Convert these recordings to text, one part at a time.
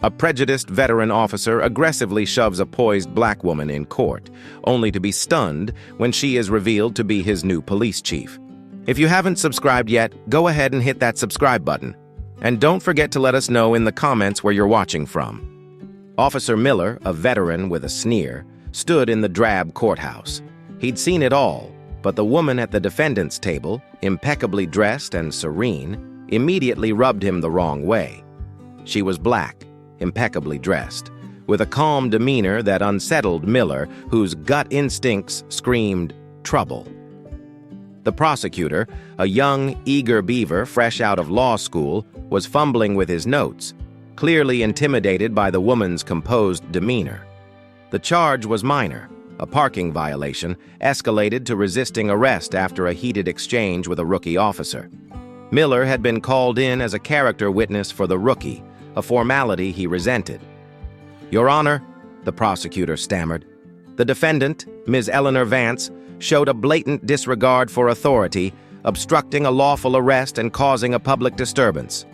A prejudiced veteran officer aggressively shoves a poised black woman in court, only to be stunned when she is revealed to be his new police chief. If you haven't subscribed yet, go ahead and hit that subscribe button. And don't forget to let us know in the comments where you're watching from. Officer Miller, a veteran with a sneer, stood in the drab courthouse. He'd seen it all, but the woman at the defendant's table, impeccably dressed and serene, immediately rubbed him the wrong way. She was black, impeccably dressed, with a calm demeanor that unsettled Miller, whose gut instincts screamed trouble. The prosecutor, a young, eager beaver fresh out of law school, was fumbling with his notes, clearly intimidated by the woman's composed demeanor. The charge was minor, a parking violation, escalated to resisting arrest after a heated exchange with a rookie officer. Miller had been called in as a character witness for the rookie, a formality he resented. "Your Honor," the prosecutor stammered, "the defendant, Ms. Eleanor Vance, showed a blatant disregard for authority, obstructing a lawful arrest and causing a public disturbance."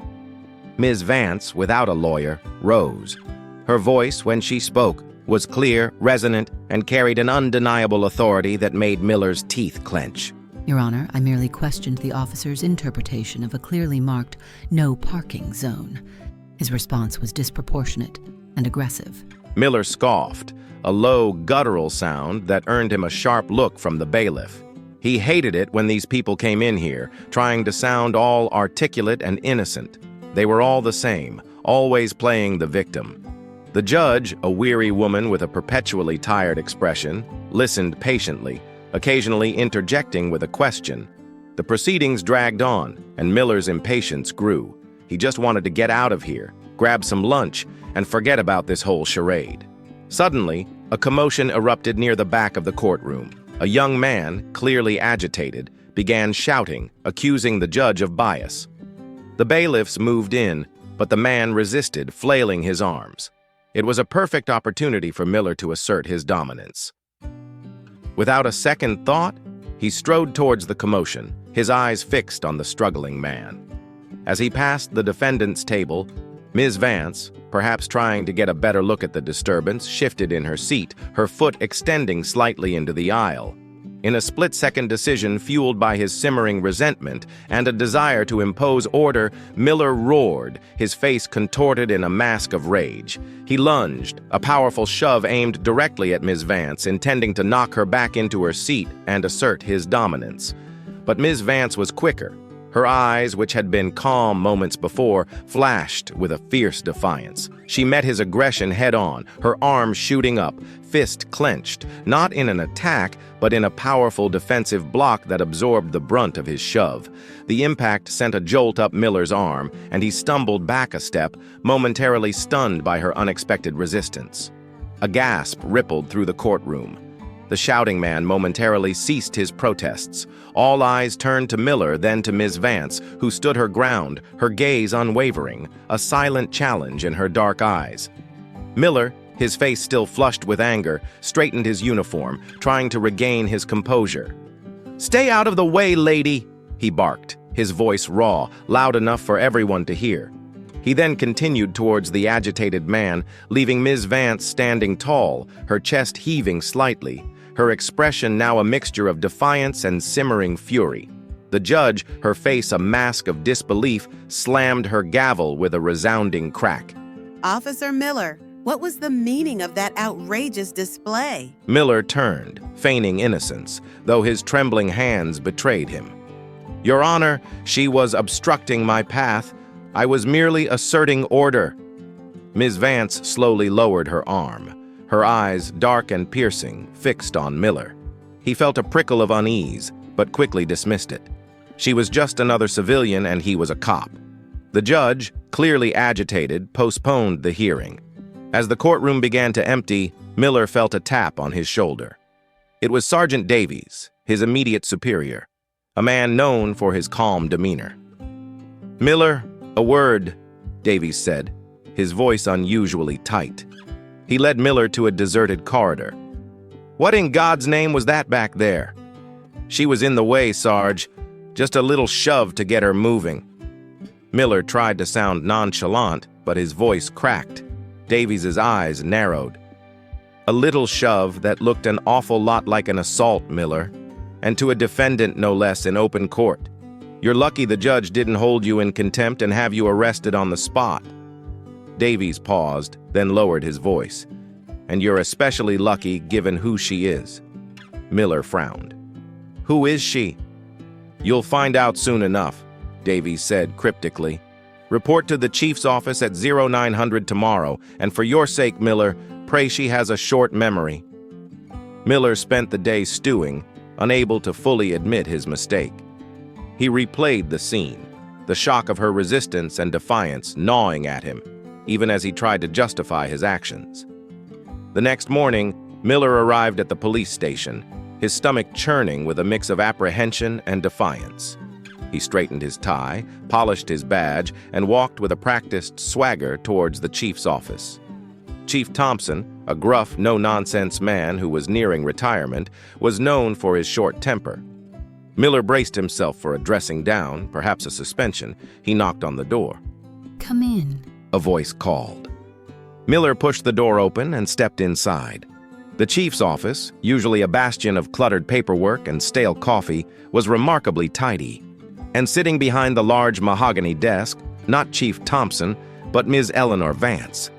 Ms. Vance, without a lawyer, rose. Her voice, when she spoke, was clear, resonant, and carried an undeniable authority that made Miller's teeth clench. Your Honor, I merely questioned the officer's interpretation of a clearly marked no parking zone. His response was disproportionate and aggressive. Miller scoffed, a low, guttural sound that earned him a sharp look from the bailiff. He hated it when these people came in here, trying to sound all articulate and innocent. They were all the same, always playing the victim. The judge, a weary woman with a perpetually tired expression, listened patiently, occasionally interjecting with a question. The proceedings dragged on, and Miller's impatience grew. He just wanted to get out of here, grab some lunch, and forget about this whole charade. Suddenly, a commotion erupted near the back of the courtroom. A young man, clearly agitated, began shouting, accusing the judge of bias. The bailiffs moved in, but the man resisted, flailing his arms. It was a perfect opportunity for Miller to assert his dominance. Without a second thought, he strode towards the commotion, his eyes fixed on the struggling man. As he passed the defendant's table, Ms. Vance, perhaps trying to get a better look at the disturbance, shifted in her seat, her foot extending slightly into the aisle. In a split-second decision fueled by his simmering resentment and a desire to impose order, Miller roared, his face contorted in a mask of rage. He lunged, a powerful shove aimed directly at Ms. Vance, intending to knock her back into her seat and assert his dominance. But Ms. Vance was quicker. Her eyes, which had been calm moments before, flashed with a fierce defiance. She met his aggression head-on, her arms shooting up, fist clenched, not in an attack, but in a powerful defensive block that absorbed the brunt of his shove. The impact sent a jolt up Miller's arm, and he stumbled back a step, momentarily stunned by her unexpected resistance. A gasp rippled through the courtroom. The shouting man momentarily ceased his protests. All eyes turned to Miller, then to Ms. Vance, who stood her ground, her gaze unwavering, a silent challenge in her dark eyes. Miller, his face still flushed with anger, straightened his uniform, trying to regain his composure. "Stay out of the way, lady!" he barked, his voice raw, loud enough for everyone to hear. He then continued towards the agitated man, leaving Ms. Vance standing tall, her chest heaving slightly, her expression now a mixture of defiance and simmering fury. The judge, her face a mask of disbelief, slammed her gavel with a resounding crack. "Officer Miller, what was the meaning of that outrageous display?" Miller turned, feigning innocence, though his trembling hands betrayed him. "Your Honor, she was obstructing my path. I was merely asserting order." Ms. Vance slowly lowered her arm, her eyes, dark and piercing, fixed on Miller. He felt a prickle of unease, but quickly dismissed it. She was just another civilian and he was a cop. The judge, clearly agitated, postponed the hearing. As the courtroom began to empty, Miller felt a tap on his shoulder. It was Sergeant Davies, his immediate superior, a man known for his calm demeanor. "Miller, a word," Davies said, his voice unusually tight. He led Miller to a deserted corridor. "What in God's name was that back there?" "She was in the way, Sarge. Just a little shove to get her moving." Miller tried to sound nonchalant, but his voice cracked. Davies's eyes narrowed. A little shove that looked an awful lot like an assault, Miller, and to a defendant no less in open court. You're lucky the judge didn't hold you in contempt and have you arrested on the spot. Davies paused, then lowered his voice. And you're especially lucky given who she is. Miller frowned. Who is she? You'll find out soon enough, Davies said cryptically. Report to the chief's office at 0900 tomorrow, and for your sake, Miller, pray she has a short memory. Miller spent the day stewing, unable to fully admit his mistake. He replayed the scene, the shock of her resistance and defiance gnawing at him, even as he tried to justify his actions. The next morning, Miller arrived at the police station, his stomach churning with a mix of apprehension and defiance. He straightened his tie, polished his badge, and walked with a practiced swagger towards the chief's office. Chief Thompson, a gruff, no-nonsense man who was nearing retirement, was known for his short temper. Miller braced himself for a dressing down, perhaps a suspension. He knocked on the door. Come in, A voice called. Miller pushed the door open and stepped inside. The chief's office, usually a bastion of cluttered paperwork and stale coffee, was remarkably tidy. And sitting behind the large mahogany desk, not Chief Thompson, but Ms. Eleanor Vance.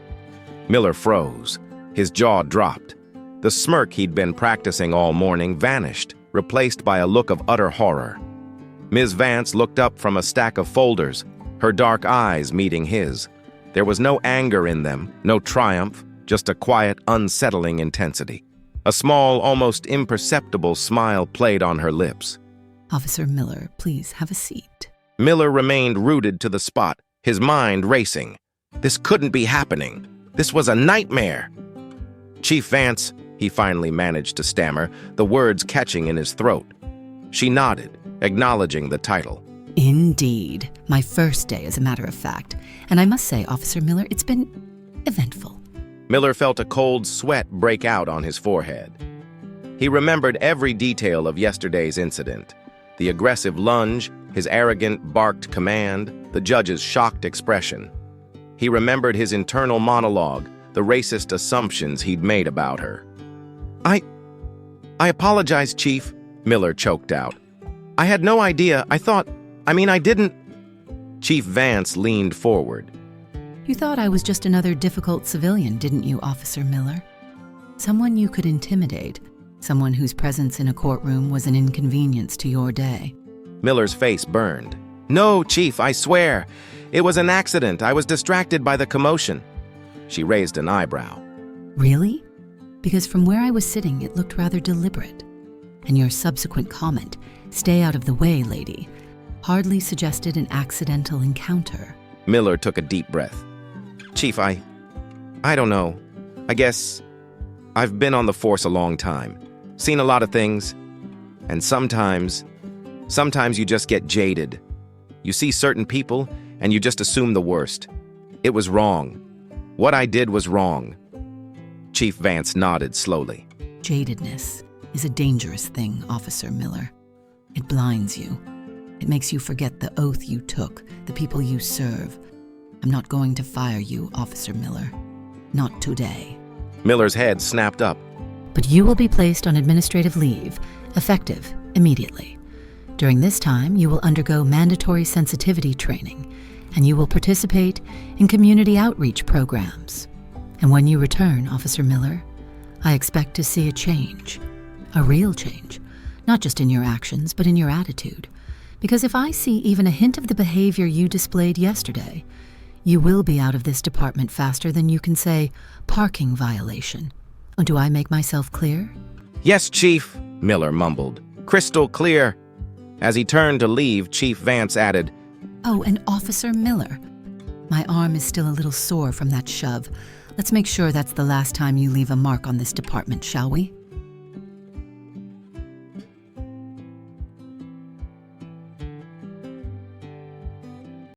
Miller froze. His jaw dropped. The smirk he'd been practicing all morning vanished, replaced by a look of utter horror. Ms. Vance looked up from a stack of folders, her dark eyes meeting his. There was no anger in them, no triumph, just a quiet, unsettling intensity. A small, almost imperceptible smile played on her lips. Officer Miller, please have a seat. Miller remained rooted to the spot, his mind racing. This couldn't be happening. This was a nightmare. Chief Vance, he finally managed to stammer, the words catching in his throat. She nodded, acknowledging the title. Indeed. My first day, as a matter of fact. And I must say, Officer Miller, it's been eventful. Miller felt a cold sweat break out on his forehead. He remembered every detail of yesterday's incident. The aggressive lunge, his arrogant, barked command, the judge's shocked expression. He remembered his internal monologue, the racist assumptions he'd made about her. I apologize, Chief, Miller choked out. I had no idea. I didn't. Chief Vance leaned forward. You thought I was just another difficult civilian, didn't you, Officer Miller? Someone you could intimidate, someone whose presence in a courtroom was an inconvenience to your day. Miller's face burned. No, Chief, I swear. It was an accident. I was distracted by the commotion. She raised an eyebrow. Really? Because from where I was sitting, it looked rather deliberate. And your subsequent comment, "Stay out of the way, lady," hardly suggested an accidental encounter. Miller took a deep breath. Chief, I don't know. I guess I've been on the force a long time. Seen a lot of things. And sometimes you just get jaded. You see certain people and you just assume the worst. It was wrong. What I did was wrong. Chief Vance nodded slowly. Jadedness is a dangerous thing, Officer Miller. It blinds you. It makes you forget the oath you took, the people you serve. I'm not going to fire you, Officer Miller. Not today. Miller's head snapped up. But you will be placed on administrative leave, effective immediately. During this time, you will undergo mandatory sensitivity training, and you will participate in community outreach programs. And when you return, Officer Miller, I expect to see a change, a real change, not just in your actions, but in your attitude. Because if I see even a hint of the behavior you displayed yesterday, you will be out of this department faster than you can say, parking violation. Do I make myself clear? Yes, Chief, Miller mumbled. Crystal clear. As he turned to leave, Chief Vance added, Oh, and Officer Miller, my arm is still a little sore from that shove. Let's make sure that's the last time you leave a mark on this department, shall we?